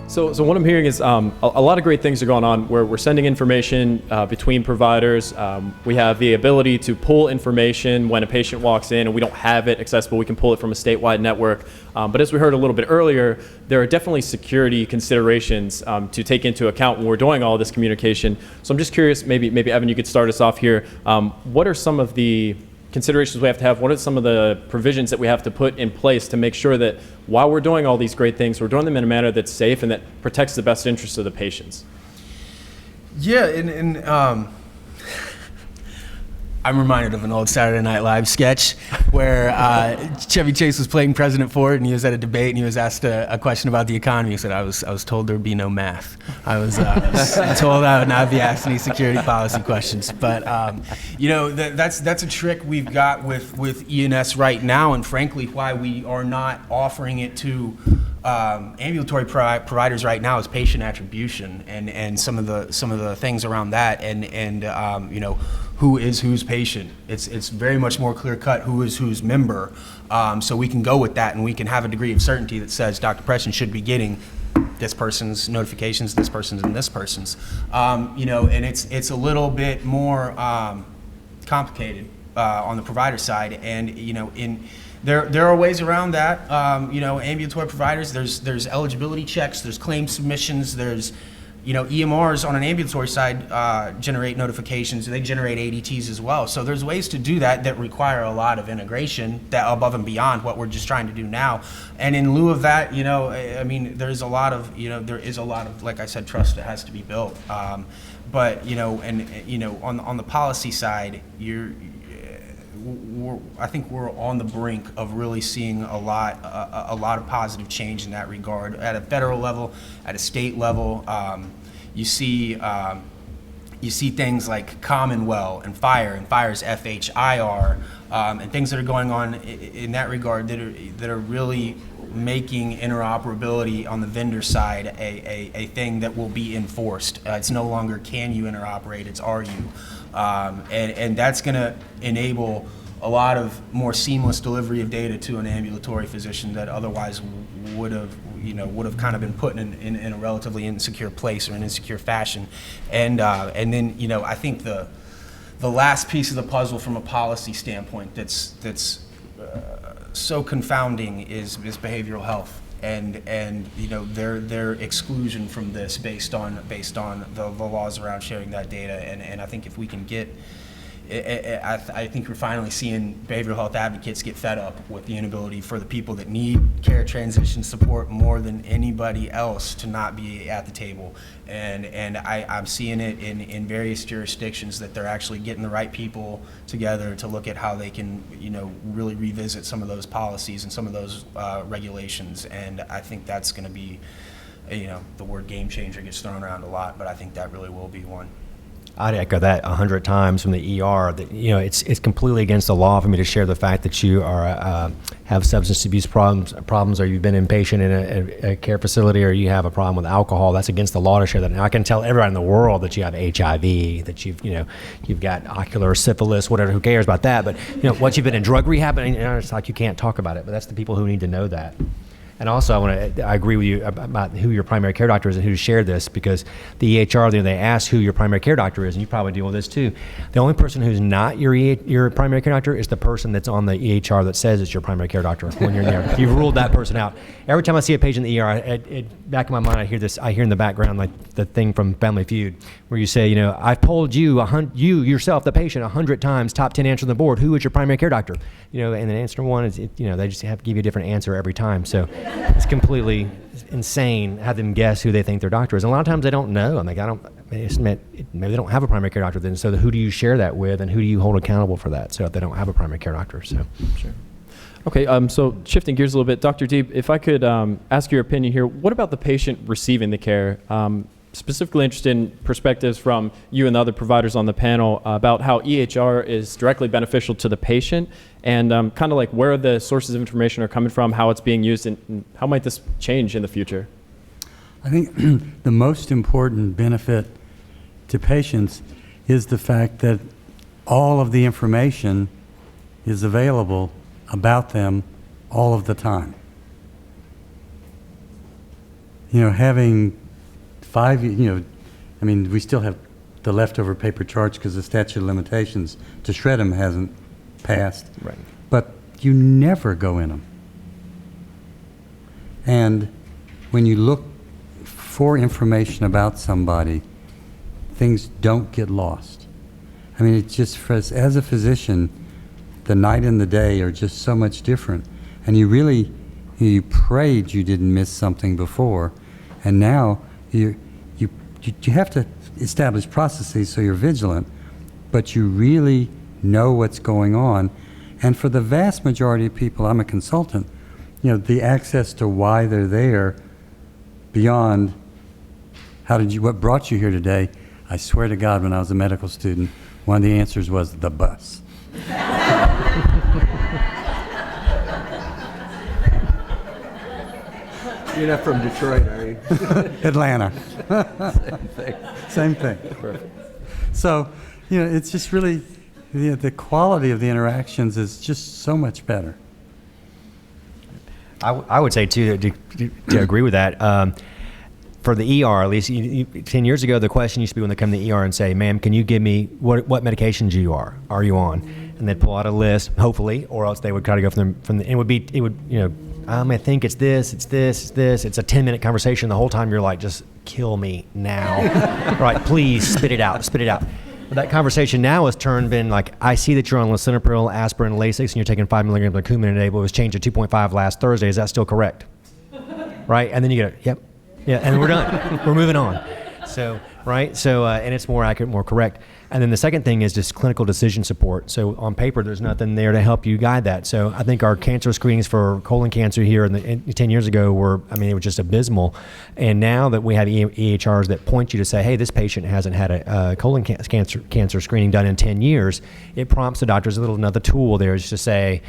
So what I'm hearing is a lot of great things are going on where we're sending information between providers. We have the ability to pull information when a patient walks in and we don't have it accessible. We can pull it from a statewide network. But as we heard a little bit earlier, there are definitely security considerations to take into account when we're doing all this communication. So I'm just curious, maybe Evan, you could start us off here. What are some of the considerations we have to have? What are some of the provisions that we have to put in place to make sure that while we're doing all these great things, we're doing them in a manner that's safe and that protects the best interests of the patients? Yeah, and I'm reminded of an old Saturday Night Live sketch where Chevy Chase was playing President Ford, and he was at a debate, and he was asked a question about the economy. He said, "I was told there would be no math. I was told I would not be asked any security policy questions." But that's a trick we've got with ENS right now, and frankly, why we are not offering it to ambulatory providers right now is patient attribution and some of the things around that, and who is whose patient. It's very much more clear cut who is whose member, so we can go with that and we can have a degree of certainty that says Dr. Preston should be getting this person's notifications, this person's, and this person's. And it's a little bit more complicated on the provider side, and there are ways around that. Ambulatory providers, there's eligibility checks, there's claim submissions, there's EMRs on an ambulatory side generate notifications. They generate ADTs as well. So there's ways to do that require a lot of integration that above and beyond what we're just trying to do now. And in lieu of that, there is a lot of, like I said, trust that has to be built. On the policy side, I think we're on the brink of really seeing a lot of positive change in that regard at a federal level, at a state level. You see things like Commonwealth and Fire's FHIR, and things that are going on in that regard that are really making interoperability on the vendor side a thing that will be enforced. It's no longer can you interoperate, it's are you. And that's going to enable a lot of more seamless delivery of data to an ambulatory physician that otherwise would have kind of been put in a relatively insecure place or an insecure fashion. And then I think the last piece of the puzzle from a policy standpoint that's so confounding is behavioral health. And their exclusion from this based on the laws around sharing that data, and I think if we can get, I think we're finally seeing behavioral health advocates get fed up with the inability for the people that need care transition support more than anybody else to not be at the table, and I'm seeing it in various jurisdictions that they're actually getting the right people together to look at how they can really revisit some of those policies and some of those regulations, and I think that's going to be the word game changer gets thrown around a lot, but I think that really will be one. I'd echo that 100 times from the ER. That it's completely against the law for me to share the fact that you are have substance abuse problems, or you've been inpatient in a care facility, or you have a problem with alcohol. That's against the law to share that. Now I can tell everyone in the world that you have HIV, that you've got ocular syphilis, whatever. Who cares about that? But once you've been in drug rehab, it's like you can't talk about it. But that's the people who need to know that. And also, I agree with you about who your primary care doctor is and who shared this, because the EHR, they ask who your primary care doctor is, and you probably deal with this too. The only person who's not your primary care doctor is the person that's on the EHR that says it's your primary care doctor when you're in there. You've ruled that person out. Every time I see a patient in the ER, back in my mind, I hear in the background like the thing from Family Feud, where you say, I've told you yourself, the patient, 100 times, top 10 answer on the board, who is your primary care doctor? And the answer one is, they just have to give you a different answer every time. So it's completely insane. Have them guess who they think their doctor is. And a lot of times they don't know. Maybe they don't have a primary care doctor then. So who do you share that with, and who do you hold accountable for that? So if they don't have a primary care doctor. So sure. Okay, so shifting gears a little bit, Dr. Deeb, if I could ask your opinion here, what about the patient receiving the care? Specifically interested in perspectives from you and the other providers on the panel about how EHR is directly beneficial to the patient, and kind of like where the sources of information are coming from, how it's being used, and how might this change in the future? I think the most important benefit to patients is the fact that all of the information is available about them all of the time. having 5, I mean, we still have the leftover paper charts because the statute of limitations to shred them hasn't passed. Right. But you never go in them. And when you look for information about somebody, things don't get lost. I mean, it's just, as a physician, the night and the day are just so much different. And you prayed you didn't miss something before, and now you have to establish processes so you're vigilant, but you really know what's going on. And for the vast majority of people, I'm a consultant, the access to why they're there beyond what brought you here today, I swear to God, when I was a medical student, one of the answers was the bus. You're not from Detroit, are you? Atlanta. Same thing. Same thing. Perfect. So, it's just really, the quality of the interactions is just so much better. I would say, too, to agree with that, for the ER, at least 10 years ago, the question used to be when they come to the ER and say, ma'am, can you give me what medications you are you on? And they'd pull out a list, hopefully, or else they would try to go from the I think it's this, it's this, it's this. It's a 10-minute conversation. The whole time you're like, just kill me now. Right, please, spit it out. But that conversation now has been like, I see that you're on lisinopril, aspirin, Lasix, and you're taking 5 milligrams of curcumin a day, but it was changed to 2.5 last Thursday. Is that still correct? Right? And then you go, yep. Yeah, and we're done. We're moving on. So, right? So, and it's more accurate, more correct. And then the second thing is just clinical decision support. So on paper, there's nothing there to help you guide that. So I think our cancer screenings for colon cancer here 10 years ago they were just abysmal. And now that we have EHRs that point you to say, hey, this patient hasn't had a colon cancer screening done in 10 years, it prompts the doctors another tool there is to say,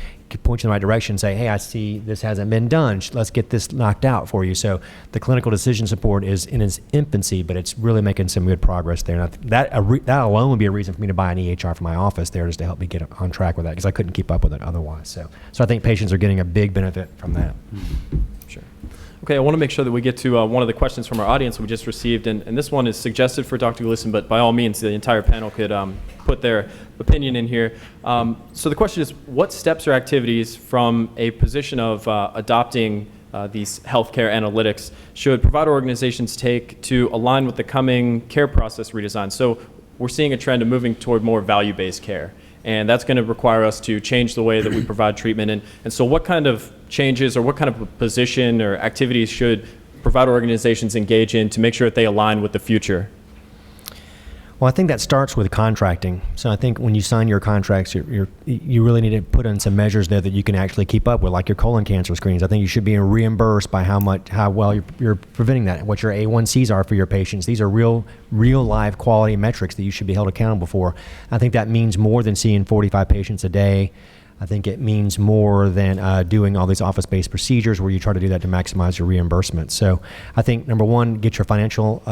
point you in the right direction, say, hey, I see this hasn't been done. Let's get this knocked out for you. So the clinical decision support is in its infancy, but it's really making some good progress there. And that alone would be a reason for me to buy an EHR for my office there, just to help me get on track with that, because I couldn't keep up with it otherwise. So I think patients are getting a big benefit from that. Sure. Okay, I want to make sure that we get to one of the questions from our audience we just received, and this one is suggested for Dr. Glisson, but by all means, the entire panel could put their opinion in here. So the question is, what steps or activities from a position of adopting these healthcare analytics should provider organizations take to align with the coming care process redesign? So we're seeing a trend of moving toward more value-based care, and that's going to require us to change the way that we provide treatment. And so what kind of changes or what kind of position or activities should provider organizations engage in to make sure that they align with the future? Well, I think that starts with contracting. So I think when you sign your contracts, you really need to put in some measures there that you can actually keep up with, like your colon cancer screenings. I think you should be reimbursed by how well you're preventing that, what your A1Cs are for your patients. These are real life quality metrics that you should be held accountable for. I think that means more than seeing 45 patients a day. I think it means more than doing all these office-based procedures where you try to do that to maximize your reimbursement. So I think, number one, get your financial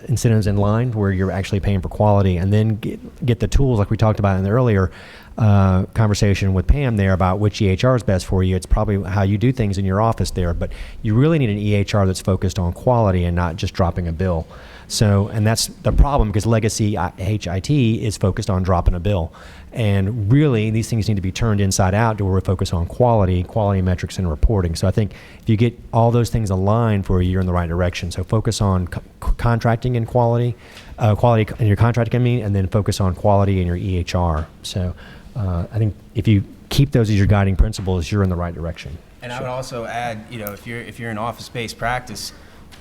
incentives in line where you're actually paying for quality, and then get the tools like we talked about in the earlier conversation with Pam there about which EHR is best for you. It's probably how you do things in your office there, but you really need an EHR that's focused on quality and not just dropping a bill. So, and that's the problem, because legacy HIT is focused on dropping a bill. And really, these things need to be turned inside out to where we focus on quality metrics, and reporting. So I think if you get all those things aligned for you, you're in the right direction. So focus on contracting and quality in your contracting, and then focus on quality in your EHR. So I think if you keep those as your guiding principles, you're in the right direction. And I would also add, if you're in office-based practice,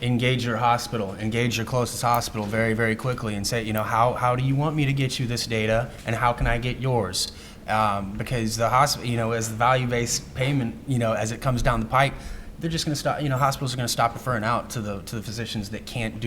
engage your hospital, engage your closest hospital very, very quickly, and say, how do you want me to get you this data, and how can I get yours? Because the hospital, as the value-based payment, as it comes down the pike, they're just going to stop. Hospitals are going to stop referring out to the physicians that can't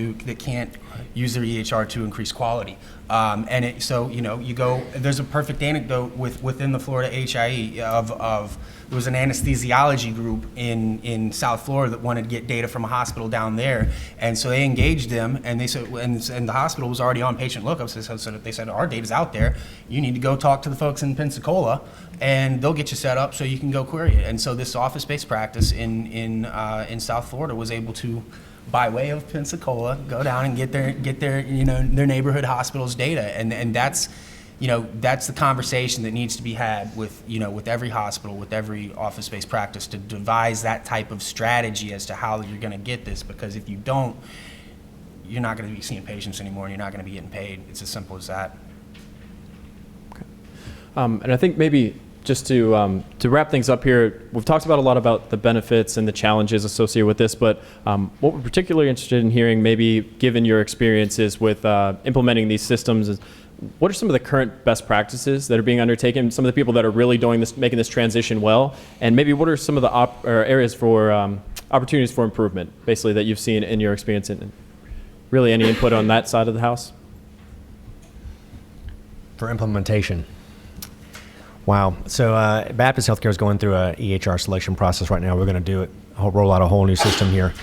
use their EHR to increase quality. You go. There's a perfect anecdote within the Florida HIE of there was an anesthesiology group in South Florida that wanted to get data from a hospital down there, and so they engaged them, and they said, and the hospital was already on patient lookups, so they said, our data's out there. You need to go talk to the folks in Pensacola, and they'll get you set up so you can go query it. And so this office-based practice in South Florida was able to by way of Pensacola, go down and get their their neighborhood hospital's data, and that's that's the conversation that needs to be had with with every hospital, with every office-based practice, to devise that type of strategy as to how you're going to get this, because if you don't, you're not going to be seeing patients anymore, and you're not going to be getting paid. It's as simple as that. And I think maybe just to wrap things up here, we've talked about a lot about the benefits and the challenges associated with this, but what we're particularly interested in hearing, maybe given your experiences with implementing these systems, is what are some of the current best practices that are being undertaken, some of the people that are really doing this, making this transition well, and maybe what are some of the areas for opportunities for improvement, basically, that you've seen in your experience, and really any input on that side of the house? For implementation. Wow. So Baptist Healthcare is going through a EHR selection process right now. We're going to do it, roll out a whole new system here.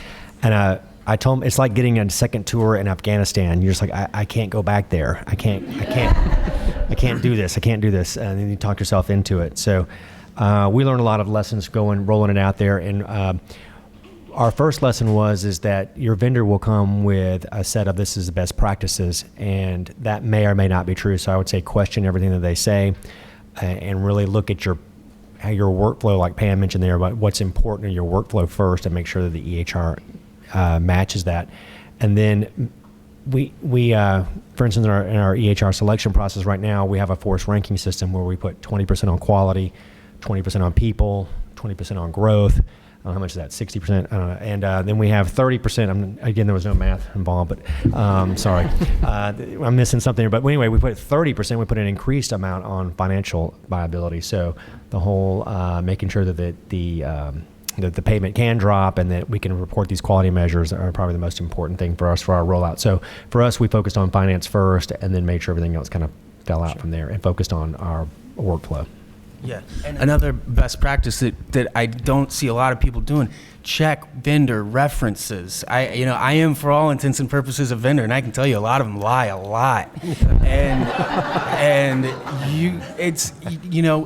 And I told them it's like getting a second tour in Afghanistan. You're just like, I can't go back there. I can't do this. I can't do this. And then you talk yourself into it. So we learned a lot of lessons rolling it out there. And our first lesson is that your vendor will come with a set of this is the best practices, and that may or may not be true. So I would say question everything that they say. And really look at your workflow, like Pam mentioned there, about what's important in your workflow first, and make sure that the EHR matches that. And then we for instance, in our EHR selection process right now, we have a force ranking system where we put 20% on quality, 20% on people, 20% on growth. I don't know how much is that, 60%? And then we have 30%. Again, there was no math involved, but sorry. I'm missing something. But anyway, we put 30%. We put an increased amount on financial viability. So the whole making sure that the payment can drop and that we can report these quality measures are probably the most important thing for us for our rollout. So for us, we focused on finance first and then made sure everything else kind of fell out from there and focused on our workflow. Yeah, and another best practice that I don't see a lot of people doing: check vendor references. I am, for all intents and purposes, a vendor, and I can tell you a lot of them lie a lot. and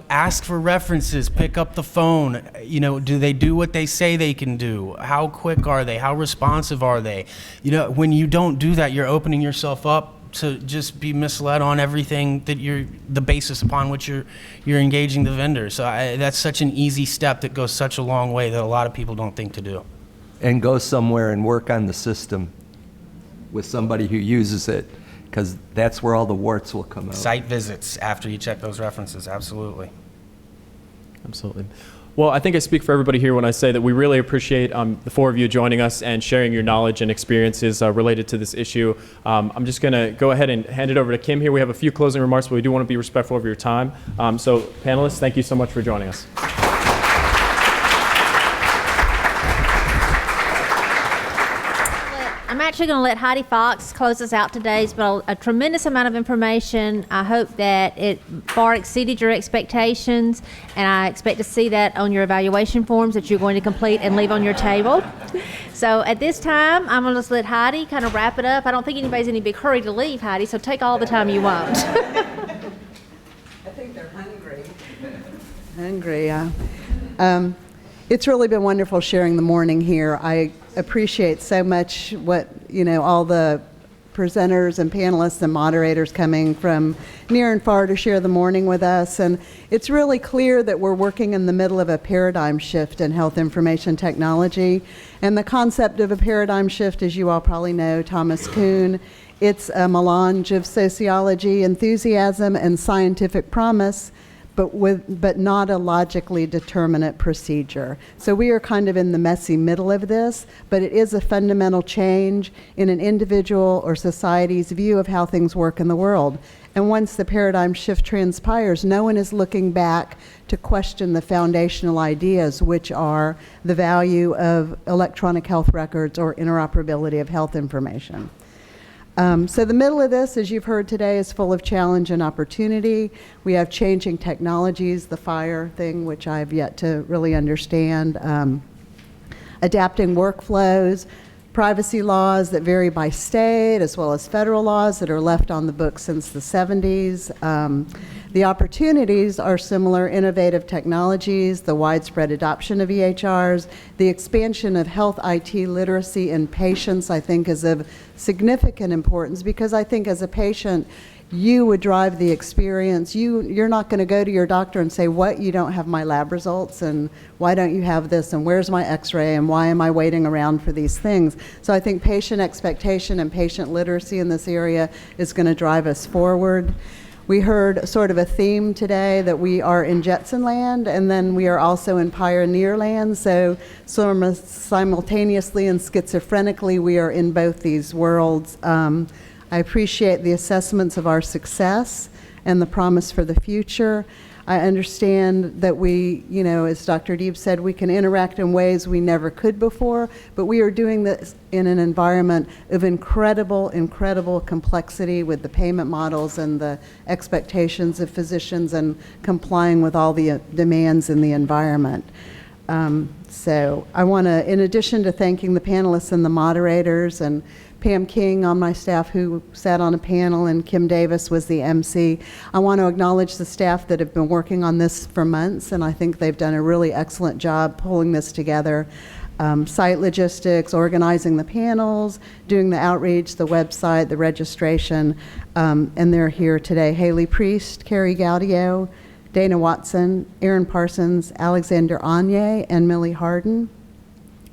ask for references. Pick up the phone. Do they do what they say they can do? How quick are they? How responsive are they? When you don't do that, you're opening yourself up to just be misled on everything that the basis upon which you're engaging the vendor. So that's such an easy step that goes such a long way that a lot of people don't think to do. And go somewhere and work on the system with somebody who uses it, because that's where all the warts will come out. Site visits after you check those references, absolutely. Absolutely. Well, I think I speak for everybody here when I say that we really appreciate the four of you joining us and sharing your knowledge and experiences related to this issue. I'm just going to go ahead and hand it over to Kim here. We have a few closing remarks, but we do want to be respectful of your time. So panelists, thank you so much for joining us. I'm actually going to let Heidi Fox close us out today. But a tremendous amount of information. I hope that it far exceeded your expectations, and I expect to see that on your evaluation forms that you're going to complete and leave on your table. So at this time, I'm going to just let Heidi kind of wrap it up. I don't think anybody's in any big hurry to leave, Heidi, so take all the time you want. I think they're hungry. Yeah. It's really been wonderful sharing the morning here. I appreciate so much what, all the presenters and panelists and moderators coming from near and far to share the morning with us. And it's really clear that we're working in the middle of a paradigm shift in health information technology. And the concept of a paradigm shift, as you all probably know, Thomas Kuhn, it's a melange of sociology, enthusiasm, and scientific promise, but not a logically determinate procedure. So we are kind of in the messy middle of this, but it is a fundamental change in an individual or society's view of how things work in the world. And once the paradigm shift transpires, no one is looking back to question the foundational ideas, which are the value of electronic health records or interoperability of health information. So the middle of this, as you've heard today, is full of challenge and opportunity. We have changing technologies, the FHIR thing, which I've yet to really understand, adapting workflows, privacy laws that vary by state, as well as federal laws that are left on the books since the 70s. The opportunities are similar: innovative technologies, the widespread adoption of EHRs, the expansion of health IT literacy in patients, I think, is of significant importance, because I think as a patient, you would drive the experience. You're not going to go to your doctor and say, what, you don't have my lab results, and why don't you have this, and where's my x-ray, and why am I waiting around for these things? So I think patient expectation and patient literacy in this area is going to drive us forward. We heard sort of a theme today that we are in Jetson land, and then we are also in Pioneer land. So sort of simultaneously and schizophrenically, we are in both these worlds. I appreciate the assessments of our success and the promise for the future. I understand that we, as Dr. Deeb said, we can interact in ways we never could before, but we are doing this in an environment of incredible, incredible complexity with the payment models and the expectations of physicians and complying with all the demands in the environment. So I want to, in addition to thanking the panelists and the moderators, and Pam King on my staff who sat on a panel, and Kim Davis was the MC, I want to acknowledge the staff that have been working on this for months, and I think they've done a really excellent job pulling this together. Site logistics, organizing the panels, doing the outreach, the website, the registration, and they're here today. Haley Priest, Carrie Gaudio, Dana Watson, Aaron Parsons, Alexander Anye, and Millie Harden.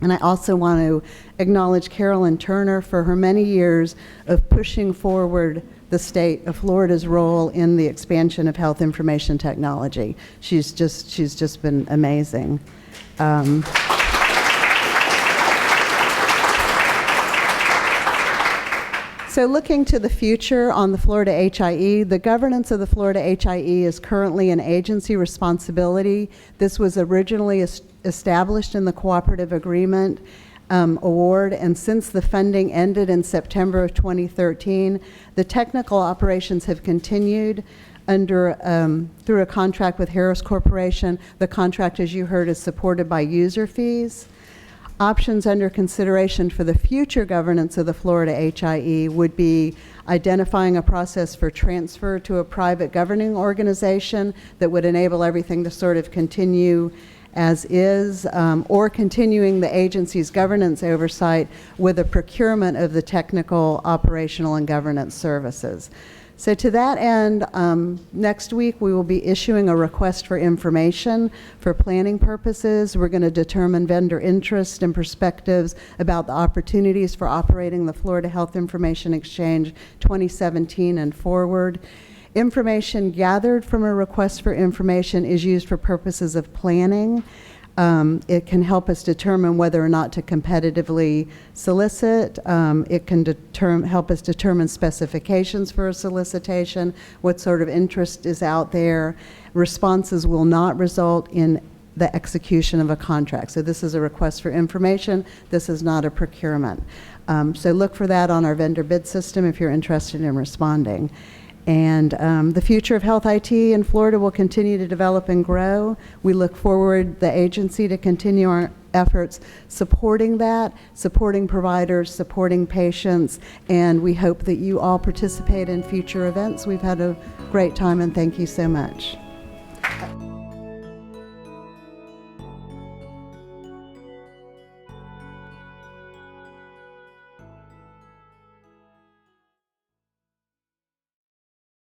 And I also want to acknowledge Carolyn Turner for her many years of pushing forward the state of Florida's role in the expansion of health information technology. She's just been amazing. So looking to the future on the Florida HIE, the governance of the Florida HIE is currently an agency responsibility. This was originally established in the Cooperative Agreement Award, and since the funding ended in September of 2013, the technical operations have continued under through a contract with Harris Corporation. The contract, as you heard, is supported by user fees. Options under consideration for the future governance of the Florida HIE would be identifying a process for transfer to a private governing organization that would enable everything to sort of continue as is, or continuing the agency's governance oversight with a procurement of the technical, operational, and governance services. So to that end, next week we will be issuing a request for information for planning purposes. We're going to determine vendor interest and perspectives about the opportunities for operating the Florida Health Information Exchange 2017 and forward. Information gathered from a request for information is used for purposes of planning. It can help us determine whether or not to competitively solicit. It can help us determine specifications for a solicitation, what sort of interest is out there. Responses will not result in the execution of a contract. So this is a request for information. This is not a procurement. So look for that on our vendor bid system if you're interested in responding. And the future of health IT in Florida will continue to develop and grow. We look forward, the agency, to continue our efforts supporting that, supporting providers, supporting patients, and we hope that you all participate in future events. We've had a great time, and thank you so much.